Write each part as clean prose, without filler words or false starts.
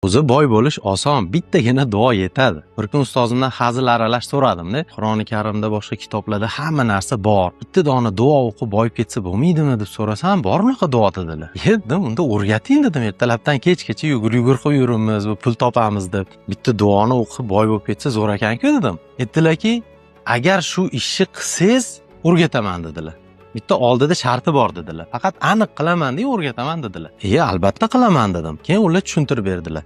O'zi boy bo'lish oson, bittagina duo yetadi. Bir kun ustozimdan hazil aralash so'radim-da. Qur'oni Karimda boshqa kitoblarda hamma narsa bor. Bitta dona duo o'qib boyib ketsa bo'lmaydimi deb so'rasam, bor unaqa duo dedilar. Dedim, unda o'rgating dedim. Ertalabdan kechgacha yugur-yugur qilib yurimiz, bu pul topamiz deb. Bitta duoni o'qib boy bo'lib ketsa zo'r ekan-ku dedim. Aytdilarki, agar shu ishni qilsangiz, o'rgataman dedilar. Bitta oldida sharti bor dedilar. Faqat aniq qilaman deb o'rgataman dedilar. Albatta qilaman dedim. Keyin ular tushuntirib berdilar.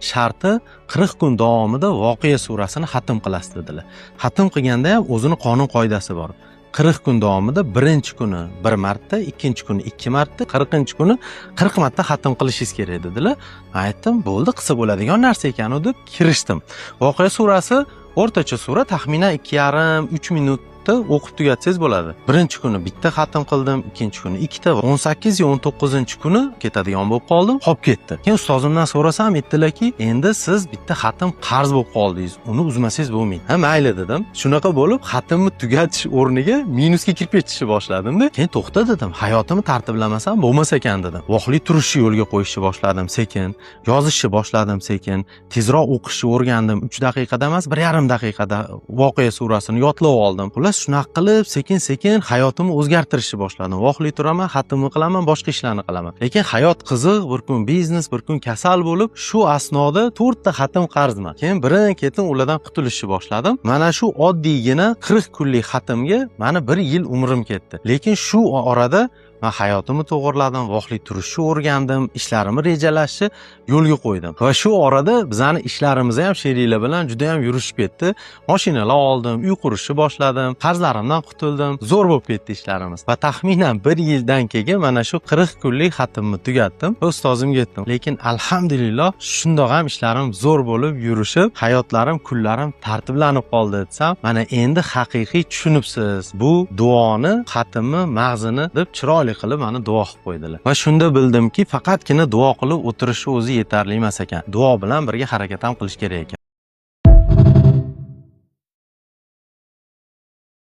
Sharti 40 kun davomida Voqea surasini xatm qilasiz dedilar. Xatm qilganda ham o'zini qonun qoidasi bor. 40 kun davomida birinchi kuni 1 marta, ikkinchi kuni 2 marta, 40-kuni 40 marta xatm qilishingiz kerak dedilar. Aytdim, bo'ldi, qilsa bo'ladigan narsa ekan deb kirishdim. Voqea surasi o'rtacha sura, taxminan 2,5-3 minut o'qib tugatsangiz bo'ladi. Birinchi kuni bitta xatm qildim, ikkinchi kuni ikkita, 18 yo 19-kuni ketadigan bo'lib qoldim, qolib ketdi. Keyin ustozimdan so'rasam, aytdilarki, endi siz bitta xatm qarz bo'lib qoldingiz, uni uzmasangiz bo'lmaydi. Ha, mayli dedim. Shunaqa bo'lib, xatmni tugatish o'rniga minusga kirib ketishni boshladim-da. Keyin to'xta dedim, hayotimni tartiblamasam bo'lmas ekan dedim. Voqli turishni yo'lga qo'yishni boshladim sekin, yozishni boshladim sekin, tezroq o'qishni o'rgandim. 3 daqiqada emas, 1,5 daqiqada Voqea surasini yodlab oldim. Shunaqa qilib sekin-sekin hayotimni o'zgartirishni boshladim. Voqli turaman, xatmni qilaman, boshqa ishlarni qilaman. Lekin hayot qiziq, bir kun biznes, bir kun kasal bo'lib, shu asnoda 4 ta xatm qarzman. Keyin birin-ketin ulardan qutulishni boshladim. Mana shu oddiygina 40 kunlik xatmga mani 1 yil umrim ketdi. Lekin shu orada men hayotimni to'g'irladim, voqli turishni o'rgandim, ishlarimni rejalashni yo'lga qo'ydim. Va shu orada bizning ishlarimiz ham sheriklar bilan juda ham yurishib ketdi. Mashinalar oldim, uy qurishni boshladim, qarzlarimdan qutuldim. Zo'r bo'lib ketdi ishlarimiz. Va taxminan 1 yildan keyin mana shu 40 kunlik xatmni tugatdim va ustozimga aytdim. Lekin alhamdulillah shundoq ham ishlarim zo'r bo'lib yurishib, hayotlarim, kunlarim tartiblanib qoldi desam, mana endi haqiqiy tushunibsiz. Bu duoni, xatmni, mag'zini deb chiroyli qilib meni duo qilib qo'ydilar. Va shunda bildimki, faqatgina duo qilib o'tirishni o'zi yetarli emas ekan. Duo bilan birga harakat ham qilish kerak ekan.